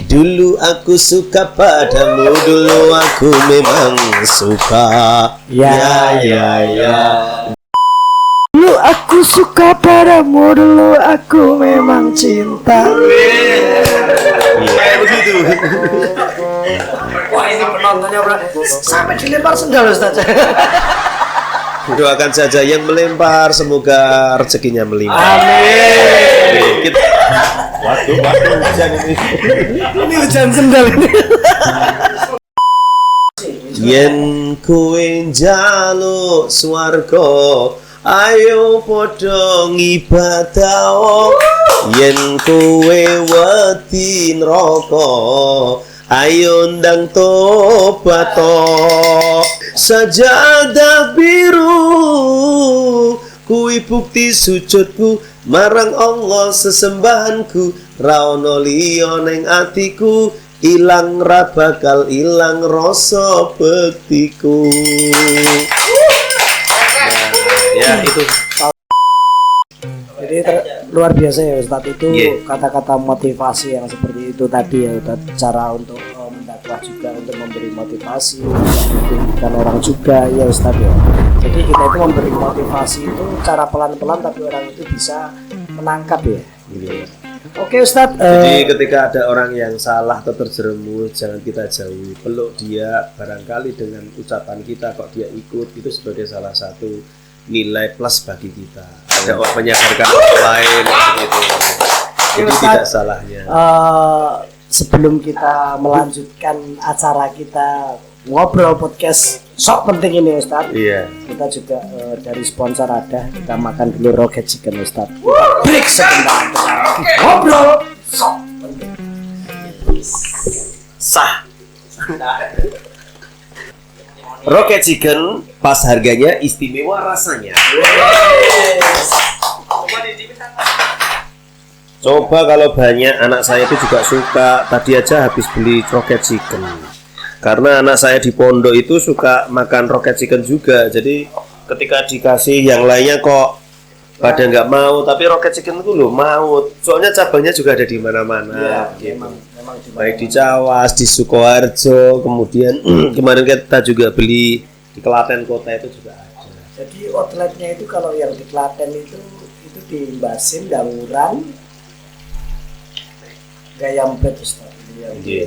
Dulu aku suka padamu, dulu aku memang suka. Ya. Dulu aku suka padamu, dulu aku memang cinta. Kayak begitu. Wah, ini penontonnya sampai dilempar sendal Ustaz. Doakan saja yang melempar semoga rezekinya melimpah. Amin. Kita... Waduh, hujan ini. Ini hujan sendal ini. Yen kowe njaluk swarga, ayo padha ngibadah. Yen kowe wedi neraka, ayo ndang tobat. Sajadah biru kuwi bukti sujudku marang Allah sesembahanku, ra ono liya ning atiku, ilang ra bakal ilang rasa bektiku. Ya itu. Jadi luar biasa ya Ustadz itu kata-kata motivasi yang seperti itu tadi ya Ustadz, cara untuk mendakwah juga untuk memberi motivasi, mengingatkan orang juga ya Ustadz ya. Jadi kita itu memberi motivasi itu cara pelan-pelan tapi orang itu bisa menangkap ya. Oke Ustadz. Jadi ketika ada orang yang salah atau terjerumus, jangan kita jauhi, peluk dia, barangkali dengan ucapan kita kok dia ikut, itu sebagai salah satu nilai plus bagi kita. Ada orang menyadarkan orang lain gitu. Jadi Ustaz, tidak salahnya. Sebelum kita melanjutkan acara kita ngobrol podcast sok penting ini Ustadz. Iya. Kita juga dari sponsor ada, kita makan dulu Rocket Chicken Ustadz. Break sebentar. Ngobrol sok penting. Sah. Rocket Chicken pas harganya istimewa rasanya. Coba kalau banyak, anak saya itu juga suka. Tadi aja habis beli Rocket Chicken. Karena anak saya di pondok itu suka makan Rocket Chicken juga. Jadi ketika dikasih yang lainnya kok pada nggak mau, tapi Rocket Chicken itu loh mau. Soalnya cabangnya juga ada di mana-mana. Ya, gitu. memang Baik di Cawas, di Sukoharjo, kemudian kemarin kita juga beli di Klaten kota itu juga ada. Jadi outletnya itu kalau yang di Klaten itu di Basim, Danguran, Gayampet Ustaz. Iya.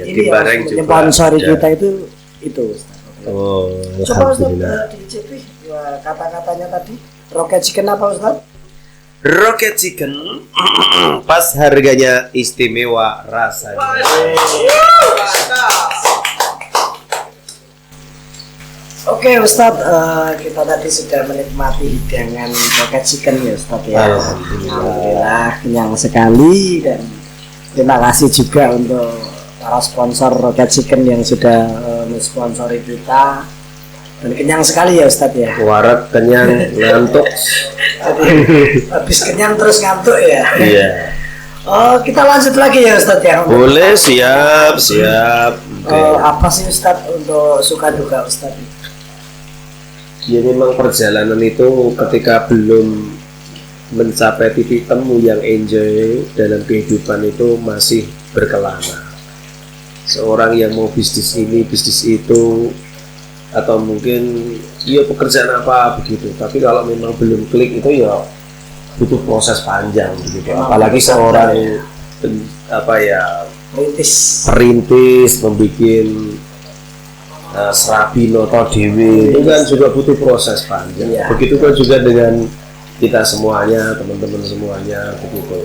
Ini yang menyponsori kita itu Ustaz. Oh, Coba Ustaz alhamdulillah. dicipin kata-katanya tadi. Rocket Chicken apa Ustaz? Rocket Chicken pas harganya istimewa rasanya. Oke Ustaz, kita tadi sudah menikmati hidangan Rocket Chicken ya Ustaz ya. Alhamdulillah kenyang sekali, dan terima kasih juga untuk para sponsor Rocket Chicken yang sudah mensponsori kita. Dan kenyang sekali ya Ustadz ya. Warak kenyang, ngantuk. Jadi habis kenyang terus ngantuk ya. Iya. Oh, kita lanjut lagi ya Ustadz ya. Boleh, siap. Apa sih Ustadz untuk suka duka Ustadz? Ya memang perjalanan itu ketika belum mencapai titik temu yang enjoy dalam kehidupan itu masih berkelana. Seorang yang mau bisnis ini, bisnis itu, atau mungkin ya pekerjaan apa begitu, tapi kalau memang belum klik itu ya butuh proses panjang begitu. Apalagi seorang perintis membuat serabi noto dewi itu kan juga butuh proses panjang. Begitu kan juga dengan kita semuanya, teman-teman semuanya begitu.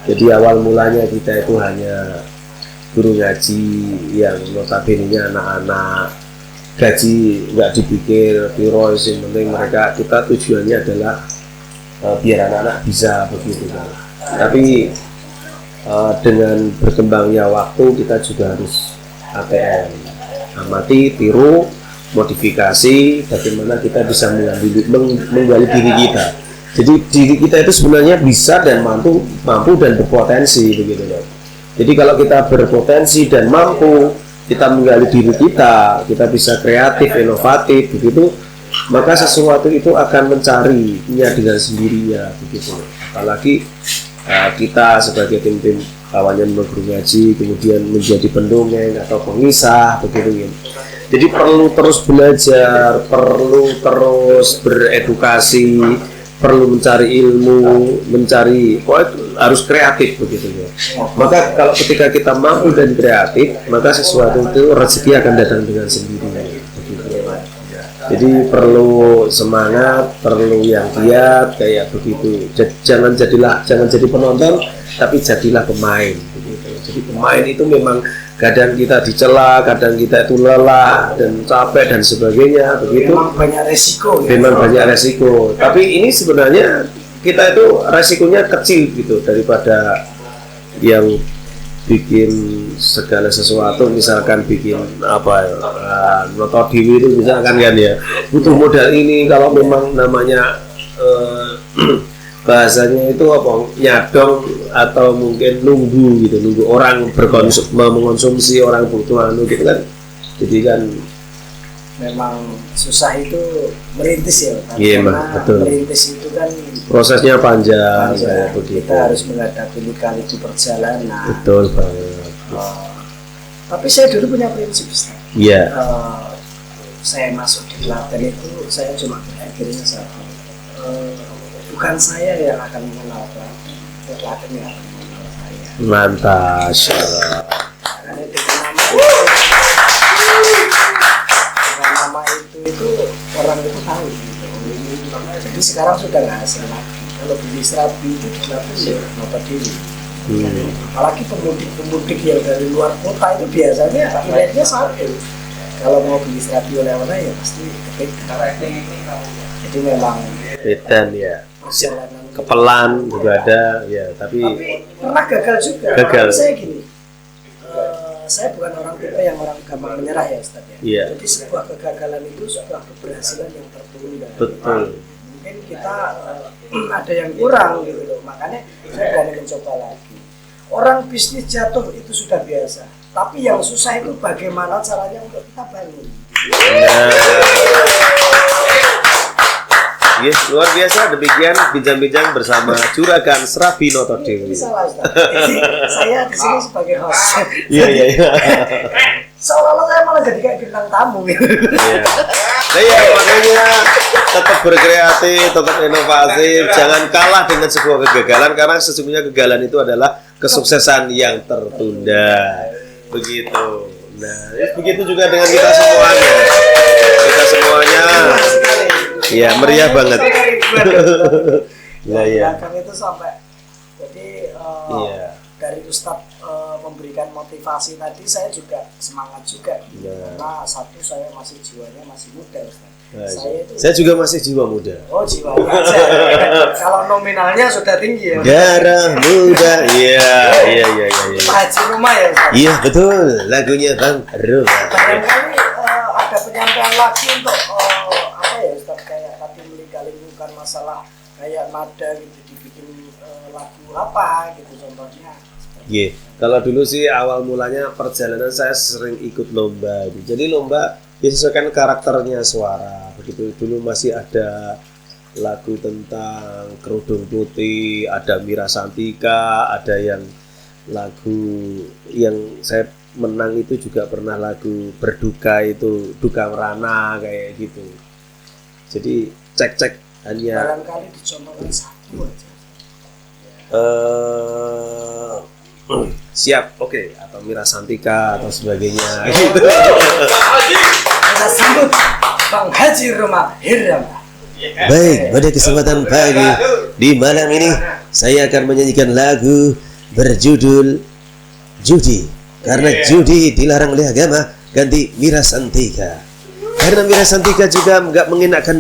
Jadi awal mulanya kita itu hanya guru ngaji yang notabene-nya anak-anak, gaji nggak dipikir, piro yang penting mereka, kita tujuannya adalah biar anak-anak bisa begitu kan. Tapi dengan berkembangnya waktu kita juga harus ATM, amati, tiru, modifikasi, bagaimana kita bisa menggali diri kita. Jadi diri kita itu sebenarnya bisa dan mampu dan berpotensi begitu kan. Jadi kalau kita berpotensi dan mampu, kita menggali diri kita bisa kreatif, inovatif begitu, maka sesuatu itu akan mencarinya dengan sendirinya begitu. Apalagi kita sebagai tim kawannya berguru ngaji, kemudian menjadi pendongeng atau pengisah begitu ya. Jadi perlu terus belajar, perlu terus beredukasi, perlu mencari ilmu, harus kreatif begitu ya. Maka kalau ketika kita mampu dan kreatif, maka sesuatu itu rezeki akan datang dengan sendirinya. Begitu. Jadi perlu semangat, perlu yang giat kayak begitu. Jangan jadi penonton, tapi jadilah pemain. Begitu. Jadi pemain itu memang kadang kita dicela, kadang kita itu lelah dan capek dan sebagainya begitu. Memang banyak resiko. Memang banyak resiko. Tapi ini sebenarnya kita itu resikonya kecil gitu daripada yang bikin segala sesuatu, misalkan bikin noto diri itu misalkan kan ya butuh modal ini. Kalau memang namanya bahasanya itu apa, nyadong atau mungkin nunggu orang mengonsumsi, orang butuh gitu kan. Jadi kan memang susah itu merintis ya, iya, karena betul. merintis itu kan prosesnya panjang. Begitu. Kita harus menghadapi lika-liku perjalanan. Betul banget. Tapi saya dulu punya prinsip, Iya. saya masuk di Klaten itu saya cuma akhirnya satu, bukan saya yang akan mengenal Klaten, Klaten yang akan mengenal saya. Mantap. Karena dengan nama itu orang itu tahu gitu. Jadi sekarang sudah nggak asing lagi. Kalau beli serabi itu di Klaten ya Noto Dewi. Apalagi pemudik yang dari luar kota itu biasanya nilainya satu. Kalau mau beli serabi oleh-oleh ya pasti kepedan. Jadi memang Edan ya. perjalanan Kepelan juga ada ya, tapi pernah gagal juga. Gagal. Saya gini, saya bukan orang tipe yang orang gampang menyerah ya Ustaz ya. Iya. Jadi sebuah kegagalan itu sebuah keberhasilan yang tertunda. betul. Mungkin kita ada yang kurang gitu loh, makanya saya berani mencoba lagi. Orang bisnis jatuh itu sudah biasa, tapi yang susah itu bagaimana caranya untuk kita bangun. Yes, luar biasa. Demikian bincang-bincang bersama Juragan Serabi Noto Dewi. Ini salah Ustaz. Jadi saya di sini sebagai host. Iya. Seolah-olah saya malah jadi kayak bintang tamu gitu. Iya. Nah ya, makanya tetap berkreatif, tetap inovasi, jangan kalah dengan sebuah kegagalan, karena sesungguhnya kegagalan itu adalah kesuksesan yang tertunda. Begitu. Nah, begitu juga dengan kita semuanya. Kita semuanya ya meriah banget. Iya. Belakang itu sampai jadi dari Ustadz memberikan motivasi tadi, saya juga semangat juga karena satu, saya masih jiwanya masih muda Ustadz. Saya juga masih jiwa muda. Oh, jiwanya aja. Kalau nominalnya sudah tinggi ya. Darah muda. Iya. Pak Haji Rumah ya Ustadz. Iya betul, lagunya Bang Rumah. Barangkali ada penyampaian lagi untuk apa ya Ustadz, kayak tadi melingkar-lingkukan masalah kayak nada gitu, dibikin lagu apa gitu contohnya. Iya, kalau dulu sih awal mulanya perjalanan saya sering ikut lomba. Jadi lomba disesuaikan karakternya suara. Begitu dulu masih ada lagu tentang kerudung putih, ada Mira Santika, ada yang lagu yang saya menang itu juga pernah lagu berduka itu Duka Merana kayak gitu. Jadi cek hanya barangkali dicontohkan satu aja. Siap, oke. Atau Mira Santika atau sebagainya gitu. Kita sambut Bang Haji Rumah Hirama. Baik, pada kesempatan pagi di malam ini saya akan menyanyikan lagu berjudul Judi. Karena judi dilarang oleh agama, ganti Mira Santika. Karena Mira Santika juga nggak mengenakan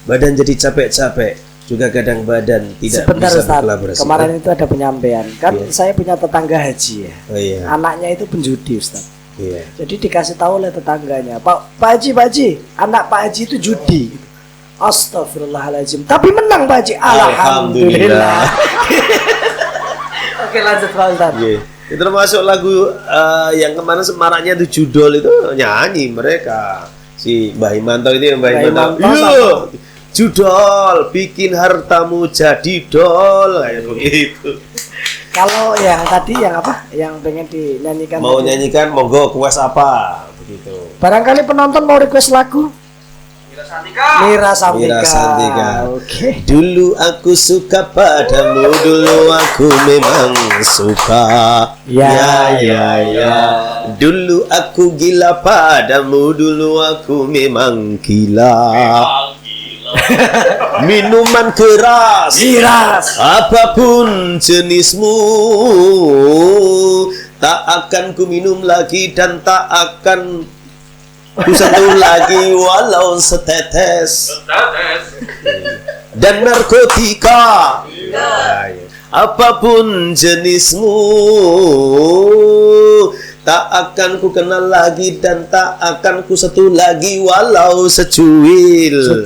badan jadi capek-capek. Juga kadang badan tidak sebentar, bisa Ustaz, berkolaborasi. kemarin itu ada penyampaian kan, saya punya tetangga haji ya. Oh, iya. Anaknya itu penjudi Ustaz. Iya. Jadi dikasih tahu oleh tetangganya, Pak Haji, anak Pak Haji itu judi. Astagfirullahaladzim. Tapi menang Pak Haji. Alhamdulillah. Oke, lanjut Pak Ustaz. Iya. Itu termasuk lagu yang kemarin semaraknya itu judul itu nyanyi mereka. Si Mbah Imanto itu, Mbah Imanto. Judol bikin hartamu jadi dol kayak begitu. Kalau yang tadi yang apa? Yang pengen dinyanyikan? Mau nyanyikan monggo, request apa begitu. Barangkali penonton mau request lagu. Mira Santika. Oke. Dulu aku suka padamu, dulu aku memang suka. Ya. Dulu aku gila padamu, dulu aku memang gila. Minuman keras, apapun jenismu, tak akan ku minum lagi dan tak akan ku sentuh lagi walau setetes. Dan narkotika, apapun jenismu, tak akan ku kenal lagi dan tak akan ku sentuh lagi walau secuil.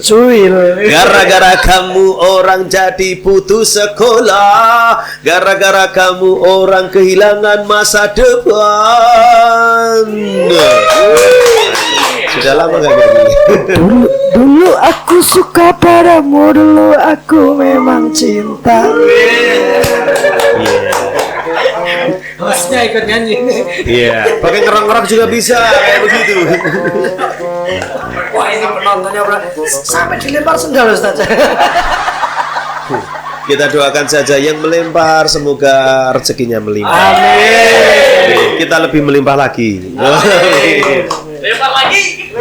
Gara-gara kamu orang jadi putus sekolah, gara-gara kamu orang kehilangan masa depan. Sudah lama gak nyanyi. Dulu aku suka padamu, dulu aku memang cinta. Hostnya ikut nyanyi. Iya, pakai ngerang-ngerang juga bisa kayak begitu. Wah, ini penontonnya sampai dilempar sendal Ustaz. Kita doakan saja yang melempar semoga rezekinya melimpah. Amin. Kita lebih melimpah lagi. Amin. Lempar lagi.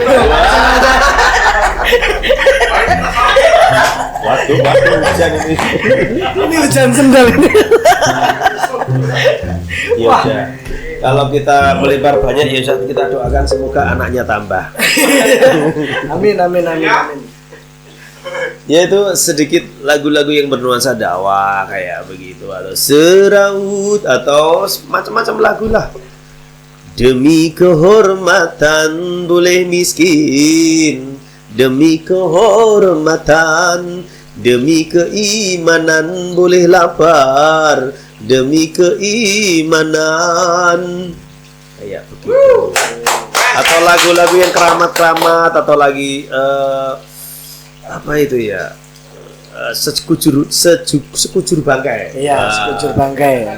Waduh, hujan ini. Ini hujan sendal ini. Ya udah. Kalau kita melempar banyak ya Ustaz, kita doakan semoga anaknya tambah. Amin. Ya itu sedikit lagu-lagu yang bernuansa dakwah kayak begitu, atau seraut atau macam-macam lagu lah. Demi kehormatan boleh miskin, demi kehormatan, demi keimanan boleh lapar, demi keimanan, kayak begitu. Atau lagu-lagu yang keramat-keramat, atau lagi apa itu ya, sekujur bangkai. Iya, sekujur bangkai.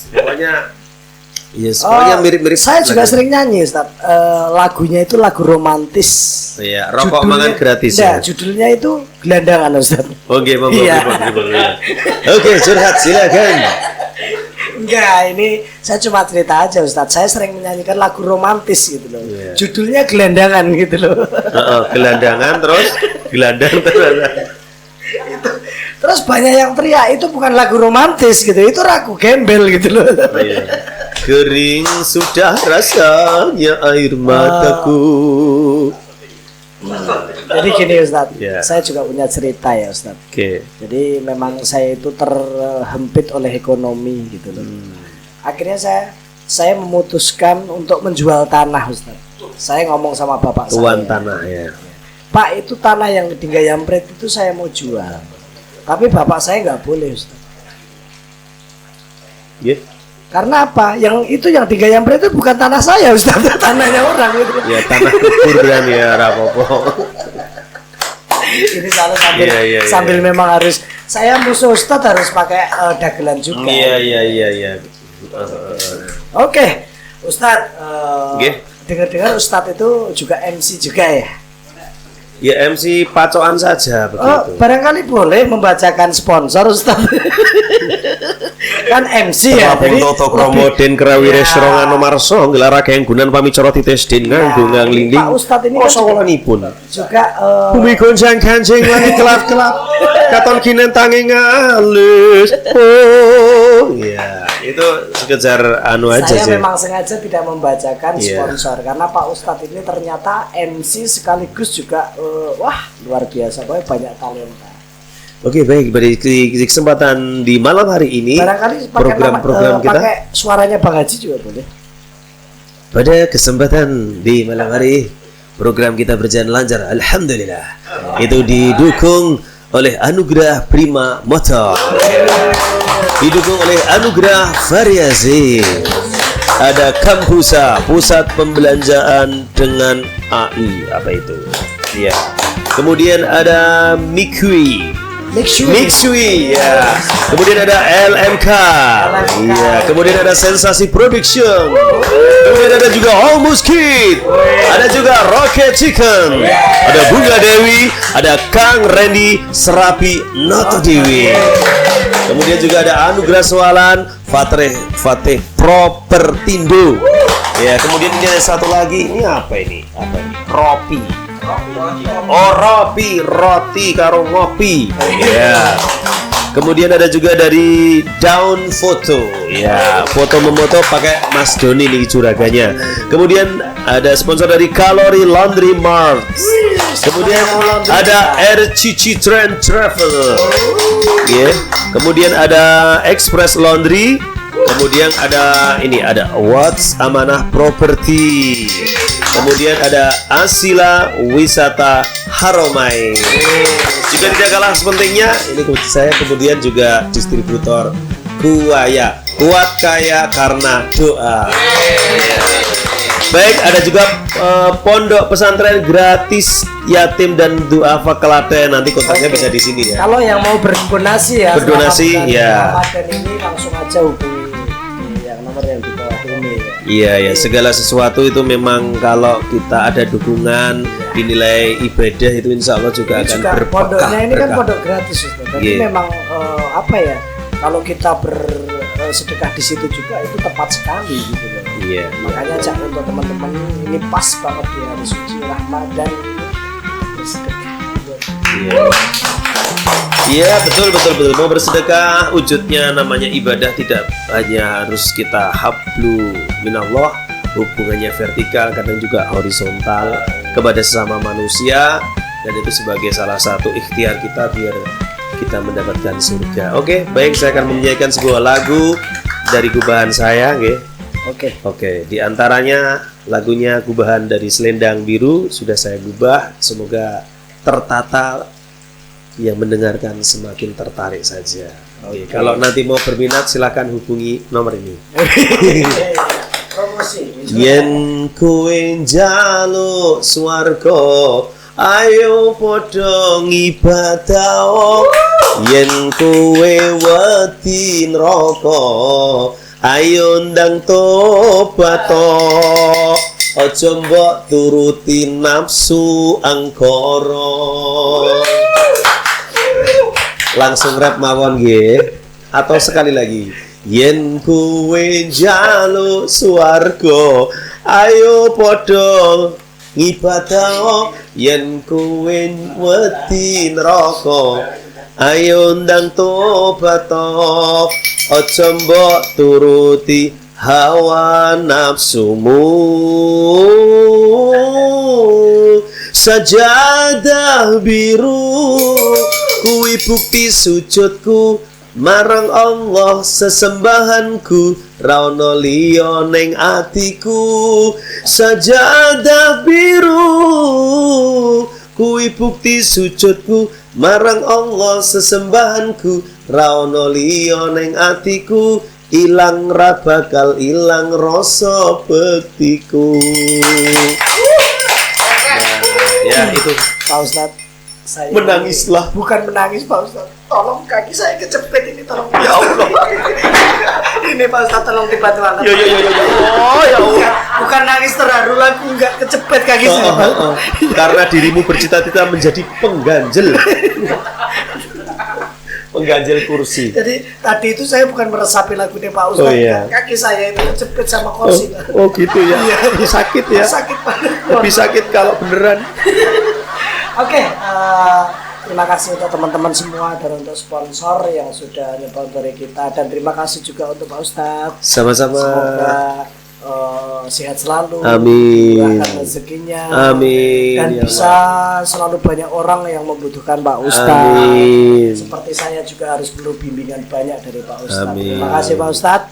Pokoknya yes, pokoknya mirip-mirip. Saya juga sering nyanyi Ustaz. Lagunya itu lagu romantis. Iya, rokok mangan gratis ya. Judulnya itu Gelandangan Ustaz. Oke, monggo. Iya. Oke, curhat silakan. Enggak, ini saya cuma cerita aja Ustaz. Saya sering menyanyikan lagu romantis gitu loh. Iya. Judulnya Gelandangan gitu loh. Gelandangan terus gelandang terus. Terus banyak yang teriak itu bukan lagu romantis gitu, itu lagu gembel gitu loh. Iya. Kering sudah rasanya air mataku. Jadi gini Ustaz, Yeah. saya juga punya cerita ya Ustaz. Oke. Jadi memang saya itu terhempit oleh ekonomi gitu loh. Akhirnya saya memutuskan untuk menjual tanah Ustaz. Saya ngomong sama bapak Tuan saya. tanah ya. Pak, itu tanah yang di Gayampret itu saya mau jual. Tapi bapak saya nggak boleh Ustaz. Yeah. Karena apa? Yang di Gayampret itu bukan tanah saya Ustaz, tanahnya orang gitu. Ya tanah kuburan ya rapopo. Ini salah sambil iya. memang harus saya musuh Ustaz harus pakai dagelan juga. Iya. Oke, Ustaz. Nggih. Dengar-dengar Ustaz itu juga MC juga ya? Ya MC pacoan saja begitu. Barangkali boleh membacakan sponsor Ustaz. Kan MC ya. Jadi Toto Kromoden Kerawire Serongan nomor so gelara gunan pamicara titis din nganggo nglinding. Pak Ustaz ini kan sawanipun. Juga Bumi gonjang ganjing langit kelap-kelap. Katon kinen tanging alus. Oh, ya. Itu sekedar anu aja saya sih. memang sengaja tidak membacakan Iya. sponsor karena Pak Ustadz ini ternyata MC sekaligus juga wah luar biasa, banyak talenta. Oke, baik, di kesempatan di malam hari ini Barangkali pakai program kita pakai suaranya Bang Haji juga boleh. pada kesempatan di malam hari program kita berjalan lancar, alhamdulillah. Itu didukung oleh Anugerah Prima Motor, didukung oleh Anugerah Variasi, ada Kampusa, pusat pembelanjaan dengan AI, apa itu ya. Kemudian ada Mikui Mixui, ya. Kemudian ada LMK, iya. Kemudian ada Sensasi Production. Kemudian ada juga Almost Kid. Ada juga Rocket Chicken. Ada Bunga Dewi. Ada Kang Randy Serapi Noto Dewi. Kemudian juga ada Anugerah Swalan, Fateh Propertindo. Ya, kemudian ini ada satu lagi. Ini apa ini? Ropi. Oh, roti karo ngopi. Ya. Kemudian ada juga dari Daun Foto. Ya, foto memoto pakai Mas Doni nih juraganya. Kemudian ada sponsor dari Kalori Laundry Mart. Kemudian ada RCC Trend Travel. Ya. Kemudian ada Express Laundry. Kemudian ada Watts Amanah Property. Kemudian ada Asila Wisata Haromai. Juga tidak kalah pentingnya, ini saya kemudian juga distributor Kuaya, kuat kaya karena doa. Baik, ada juga pondok pesantren gratis yatim dan duafa Klaten. Nanti kontaknya bisa di sini ya. Kalau yang mau berdonasi ya, dan ini langsung aja hubungi yang nomor yang di bawah ini ya. Iya, segala sesuatu itu memang kalau kita ada dukungan dinilai ibadah itu insya Allah juga akan berkah. Pondoknya ini kan pondok gratis, jadi memang apa ya? Kalau kita bersedekah di situ juga itu tepat sekali gitu loh. Iya. Makanya cak untuk teman-teman ini pas banget di hari suci Ramadan bersedekah. Iya, betul. Mau bersedekah wujudnya namanya ibadah, tidak hanya harus kita hablu minallah, hubungannya vertikal, kadang juga horizontal kepada sesama manusia, dan itu sebagai salah satu ikhtiar kita biar kita mendapatkan surga. Oke, baik, saya akan menyanyikan sebuah lagu dari gubahan saya, Oke, di antaranya lagunya gubahan dari Selendang Biru sudah saya gubah, semoga tertata, yang mendengarkan semakin tertarik saja. Oke. Kalau nanti mau berminat silakan hubungi nomor ini. Yen kowe njaluk swarga, ayo padha ngibadah. Yen kowe wedi neraka, ayo ndang tobat. Aja mbok turuti nafsu angkara. Langsung rap mawon nggih. Atau sekali lagi. Yen kowe njaluk swarga, ayo padha ngibadah. Yen kowe wedi neraka, ayo ndang tobat. Aja mbok turuti hawa nafsumu. Sajadah biru kuwi bukti sujudku marang Allah, sesembahanku ra ono liya ning atiku. Sajadah biru kuwi bukti sujudku marang Allah, sesembahanku ra ono liya ning atiku. Ilang ra bakal ilang rasa bektiku. Ya itu Pak Ustadz, saya menangislah. Bukan menangis Pak Ustadz, tolong kaki saya kecepet ini, tolong ya Allah. Ini Pak Ustadz tolong dibantu angkat. Ya. Oh ya Allah. Bukan nangis terharu, lagu enggak kecepet kaki saya. Karena dirimu bercita-cita menjadi pengganjel. Pengganjel kursi. Jadi tadi itu saya bukan meresapi lagunya Pak Ustadz. Kaki saya itu kecepet sama kursi. Oh gitu ya. Sakit ya. Sakit banget. Lebih sakit kalau beneran. Oke, terima kasih untuk teman-teman semua dan untuk sponsor yang sudah nyponsori kita, dan terima kasih juga untuk Pak Ustadz. Sama-sama. Semoga sehat selalu, amin, murahkan rezekinya, amin, dan ya bisa selalu banyak orang yang membutuhkan Pak Ustadz. Amin. Seperti saya juga harus perlu bimbingan banyak dari Pak Ustadz. Amin. Terima kasih Pak Ustadz.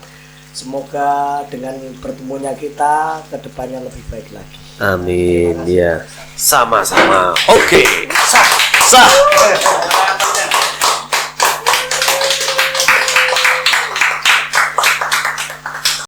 Semoga dengan pertemuannya kita kedepannya lebih baik lagi. Amin. Ya, sama-sama. Oke. Sah.